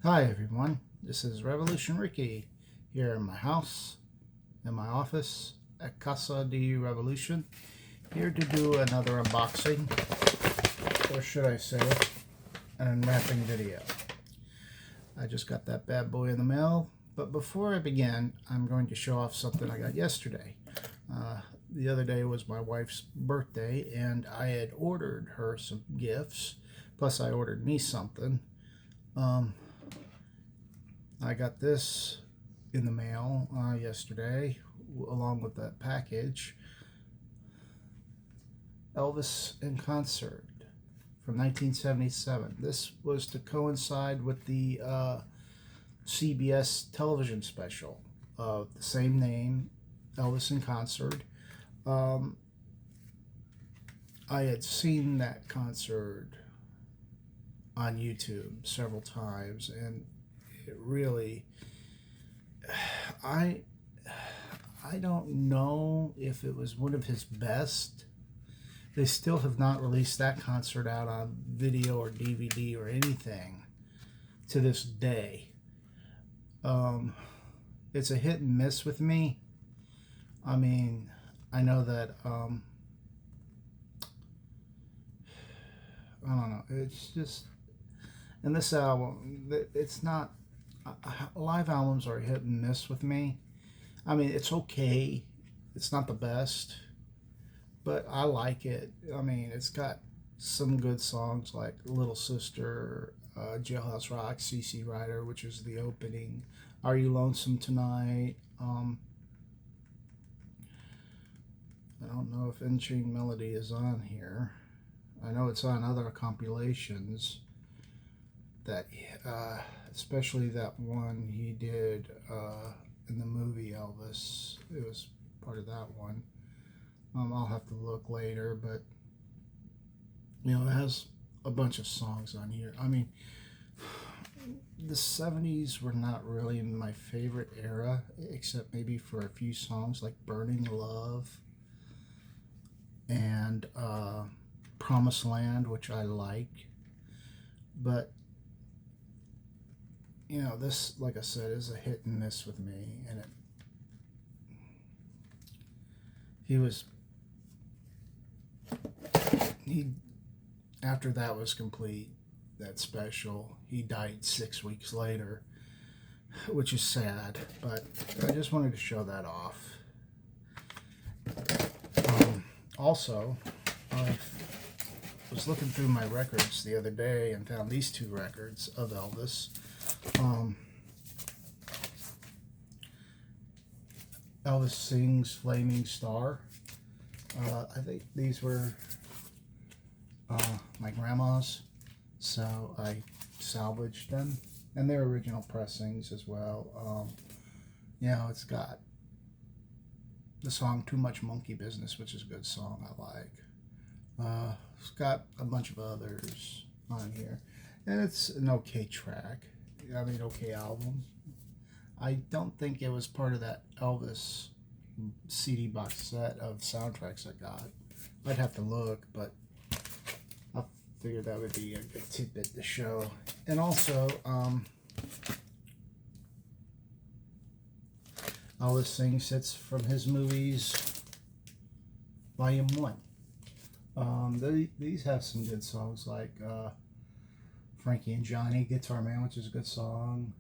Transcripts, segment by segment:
Hi everyone, this is Revolution Ricky here in my house, in my office at Casa de Revolution, here to do another unboxing, or should I say, an unwrapping video. I just got that bad boy in the mail, but before I begin, I'm going to show off something I got yesterday. The other day was my wife's birthday, and I had ordered her some gifts, plus I ordered me something. I got this in the mail yesterday along with that package. Elvis in Concert from 1977. This was to coincide with the CBS television special of the same name, Elvis in Concert. I had seen that concert on YouTube several times, and it really, I don't know if it was one of his best. They still have not released that concert out on video or DVD or anything to this day. It's a hit and miss with me. I mean, I know that I don't know. It's just, and this album, it's not. Live albums are hit and miss with me. I mean, it's okay. It's not the best, but I like it. I mean, it's got some good songs like Little Sister, Jailhouse Rock, CC Rider, which is the opening. Are You Lonesome Tonight? I don't know if Unchained Melody is on here. I know it's on other compilations. That, especially that one he did in the movie Elvis. It was part of that one. I'll have to look later, but you know, it has a bunch of songs on here. I mean, the 70s were not really my favorite era, except maybe for a few songs like Burning Love and Promised Land, which I like. But you know, this, like I said, is a hit and miss with me. And he after that was complete, that special, he died 6 weeks later, which is sad, but I just wanted to show that off. Also, I was looking through my records the other day and found these two records of Elvis. Elvis Sings Flaming Star. I think these were my grandma's, so I salvaged them, and they're original pressings as well. You know, it's got the song Too Much Monkey Business, which is a good song I like. It's got a bunch of others on here, and it's an okay track. I mean, okay album. I don't think it was part of that Elvis CD box set of soundtracks I got. I'd have to look, but I figured that would be a good tidbit to show. And also, Elvis Sings hits from his movies, Volume 1. These have some good songs like Frankie and Johnny, Guitar Man, which is a good song.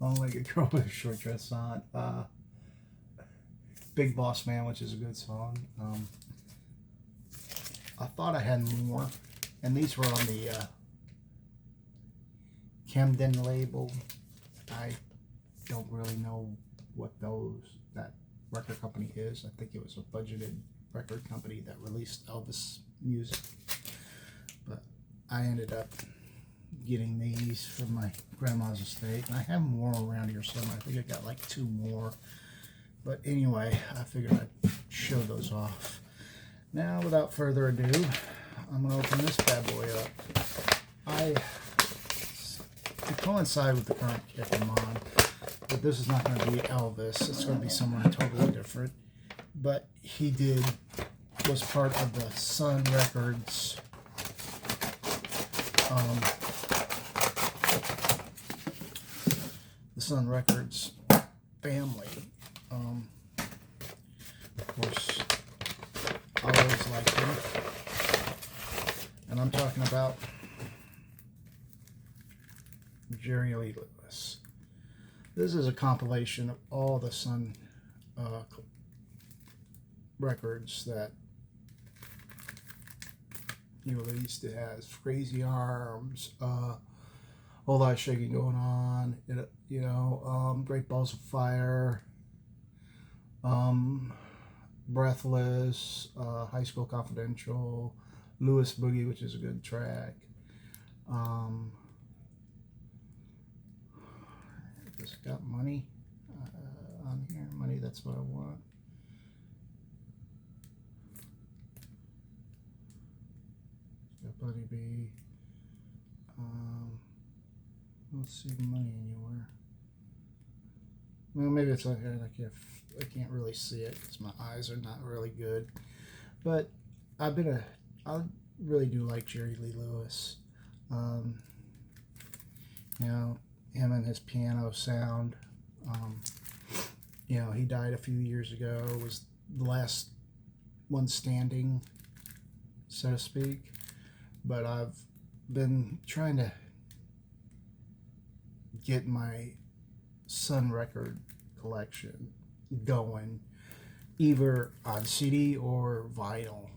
Long-Legged Girl with a Short Dress On. Big Boss Man, which is a good song. I thought I had more, and these were on the Camden label. I don't really know what that record company is. I think it was a budgeted record company that released Elvis music, but I ended up getting these from my grandma's estate, and I have more around here somewhere. I think I got like 2 more, but anyway, I figured I'd show those off. Now, without further ado, I'm going to open this bad boy up. To coincide with the current kick I'm on, but this is not going to be Elvis. It's going to be someone totally different. But he was part of the Sun Records um, the Sun Records family. Of course, I always liked him, and I'm talking about Jerry Lee Lewis. This is a compilation of all the Sun records that he released. It has Crazy Arms, Whole Lot of Shaking Going On, Great Balls of Fire, Breathless, High School Confidential, Lewis Boogie, which is a good track. Just got Money on here. Money, That's What I Want. Got Buddy B. Let's see Money anywhere. Well, maybe it's on here. I can't really see it because my eyes are not really good. But I really do like Jerry Lee Lewis. Him and his piano sound. He died a few years ago. Was the last one standing, so to speak. But I've been trying to get my Sun record collection going, either on CD or vinyl.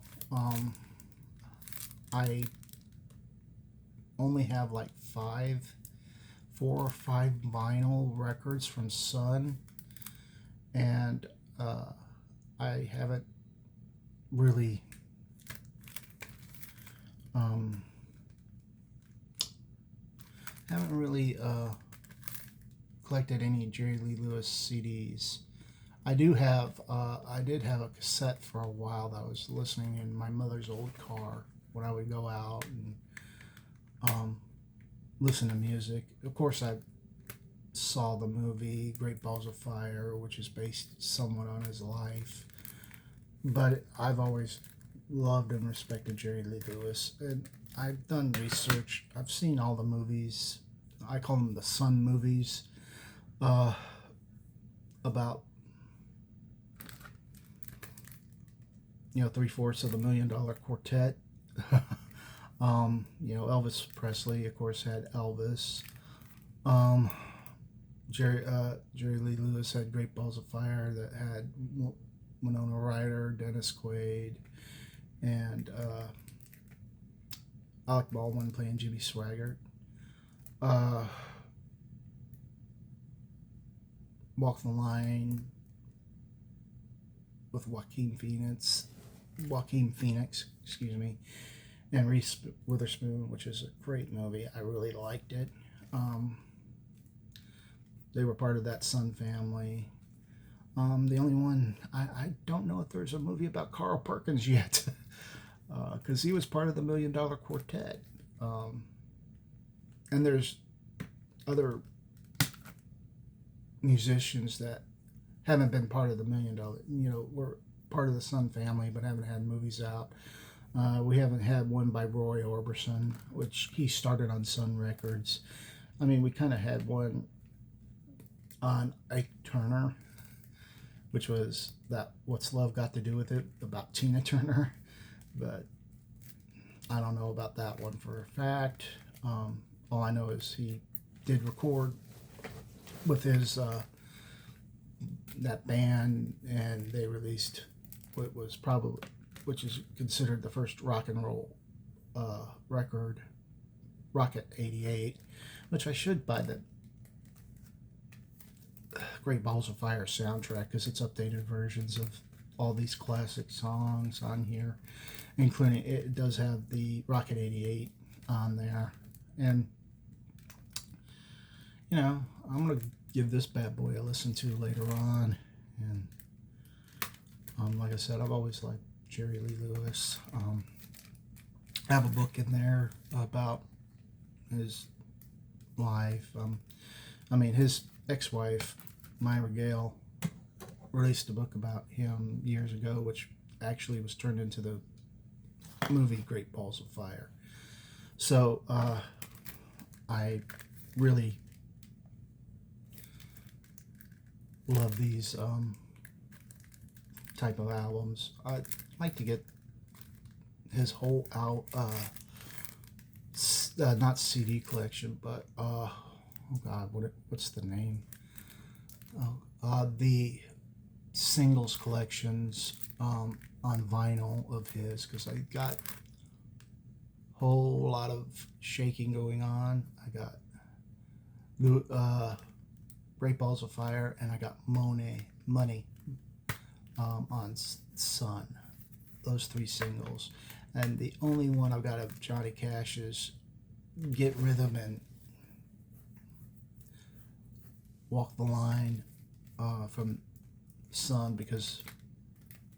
I only have like 4 or 5 vinyl records from Sun, and I haven't really collected any Jerry Lee Lewis CDs. I did have a cassette for a while that I was listening in my mother's old car when I would go out and listen to music. Of course, I saw the movie Great Balls of Fire, which is based somewhat on his life. But I've always loved and respected Jerry Lee Lewis, and I've done research. I've seen all the movies. I call them the Sun movies. About 3/4 of the $1 Million Quartet. Elvis Presley, of course, had Elvis. Jerry Lee Lewis had Great Balls of Fire that had Winona Ryder, Dennis Quaid, and Alec Baldwin playing Jimmy Swaggart. Walk the Line with Joaquin Phoenix, and Reese Witherspoon, which is a great movie. I really liked it. They were part of that Sun family. The only one, I don't know if there's a movie about Carl Perkins yet, because he was part of the $1 Million Quartet. And there's other musicians that haven't been part of the $1 Million, were part of the Sun family but haven't had movies out. We haven't had one by Roy Orbison, which he started on Sun Records. I mean, we kind of had one on Ike Turner, which was that What's Love Got to Do with It, about Tina Turner, but I don't know about that one for a fact. All I know is he did record with his that band, and they released which is considered the first rock and roll record, Rocket 88, which I should buy the Great Balls of Fire soundtrack, because it's updated versions of all these classic songs on here, including, it does have the Rocket 88 on there. And I'm gonna give this bad boy a listen to later on. And like I said, I've always liked Jerry Lee Lewis. I have a book in there about his life. His ex-wife, Myra Gale, released a book about him years ago, which actually was turned into the movie Great Balls of Fire. So I really love these type of albums. I'd like to get his whole not CD collection, but oh God, what's the name? The singles collections on vinyl of his, because I got a whole lot of shaking going on. I got Great Balls of Fire, and I got Money on Sun. Those three singles. And the only one I've got of Johnny Cash is Get Rhythm and Walk the Line from Sun, because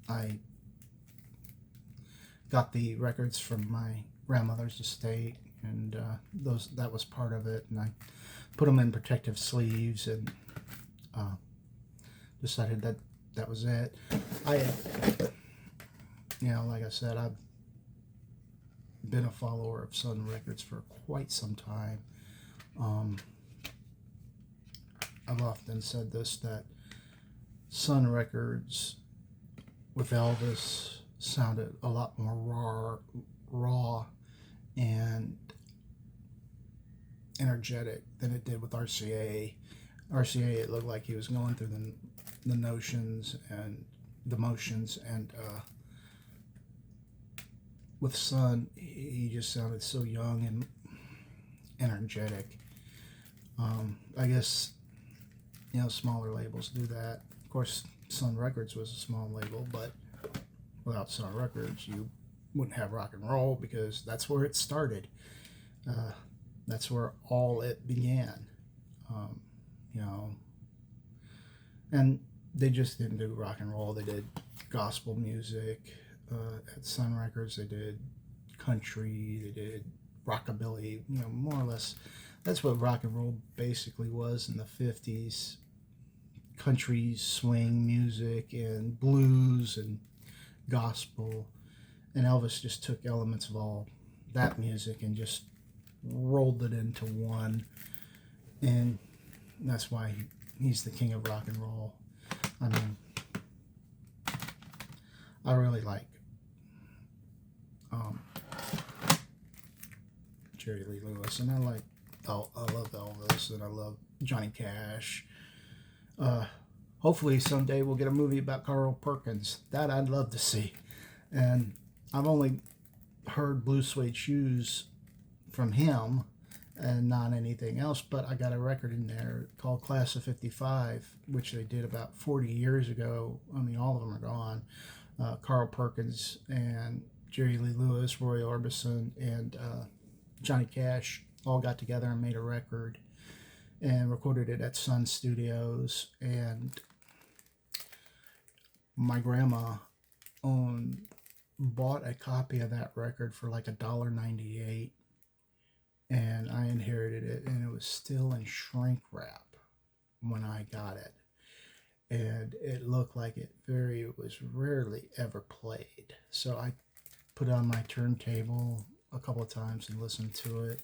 I got the records from my grandmother's estate, and that was part of it, and I put them in protective sleeves, and decided that was it. Like I said, I've been a follower of Sun Records for quite some time. I've often said this, that Sun Records with Elvis sounded a lot more raw and energetic than it did with RCA. RCA, it looked like he was going through the notions and the motions, and with Sun, he just sounded so young and energetic. I guess smaller labels do that. Of course, Sun Records was a small label, but without Sun Records, you wouldn't have rock and roll, because that's where it started. That's where all it began. And they just didn't do rock and roll. They did gospel music at Sun Records. They did country. They did rockabilly. More or less, that's what rock and roll basically was in the 50s. Country, swing music, and blues, and gospel. And Elvis just took elements of all that music and just rolled it into one. And that's why he's the king of rock and roll. I mean, I really like Jerry Lee Lewis, and I love Elvis, and I love Johnny Cash. Hopefully someday we'll get a movie about Carl Perkins. That I'd love to see. And I've only heard Blue Suede Shoes from him and not anything else, but I got a record in there called Class of 55, which they did about 40 years ago. I mean, all of them are gone. Carl Perkins and Jerry Lee Lewis, Roy Orbison, and Johnny Cash all got together and made a record and recorded it at Sun Studios. And my grandma bought a copy of that record for like $1.98, and I inherited it, and it was still in shrink wrap when I got it, and it looked like it was rarely ever played. So I put it on my turntable a couple of times and listened to it,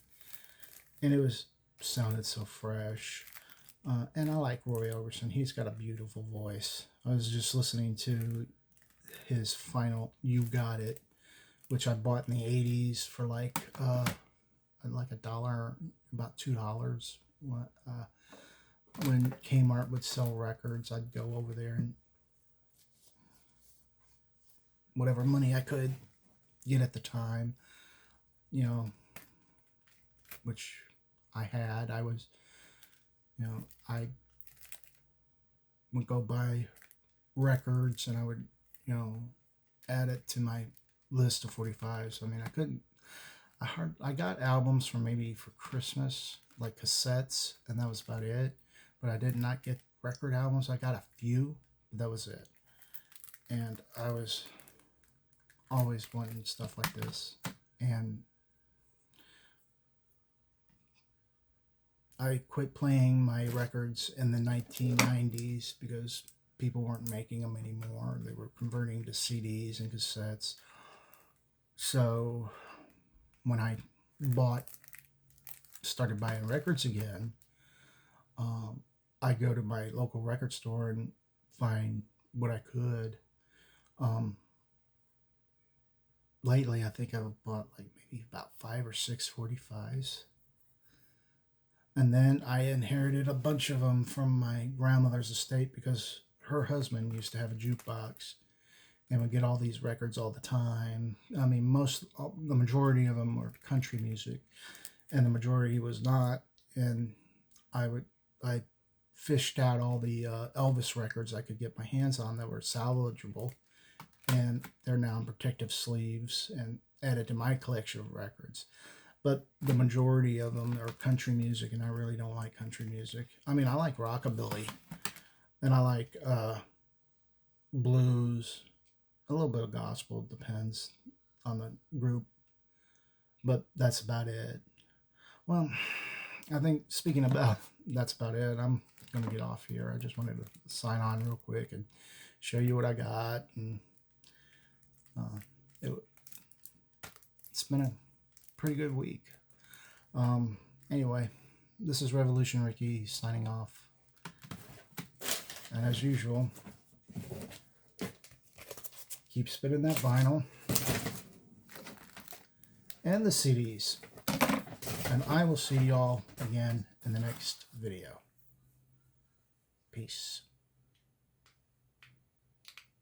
and it sounded so fresh. And I like Roy Orbison. He's got a beautiful voice. I was just listening to his final "You Got It," which I bought in the 80s for like $1, about $2. When Kmart would sell records, I'd go over there and whatever money I could get at the time, which I had. I would go buy records, and I would, add it to my list of 45s. I mean, I got albums for Christmas, like cassettes, and that was about it. But I did not get record albums. I got a few, but that was it. And I was always wanting stuff like this. And I quit playing my records in the 1990s because people weren't making them anymore. They were converting to CDs and cassettes. So when I started buying records again, I go to my local record store and find what I could. Um, Lately, I think I've bought like maybe about 5 or 6 45s. And then I inherited a bunch of them from my grandmother's estate because her husband used to have a jukebox and would get all these records all the time. I mean, the majority of them were country music, and the majority was not. And I fished out all the Elvis records I could get my hands on that were salvageable, and they're now in protective sleeves and added to my collection of records. But the majority of them are country music, and I really don't like country music. I mean, I like rockabilly, and I like blues, a little bit of gospel, depends on the group, but that's about it. Well, I think speaking about that's about it. I'm going to get off here. I just wanted to sign on real quick and show you what I got. And it, it's been a pretty good week. Anyway, this is Revolution Ricky signing off. And as usual, keep spinning that vinyl and the CDs. And I will see y'all again in the next video. Peace.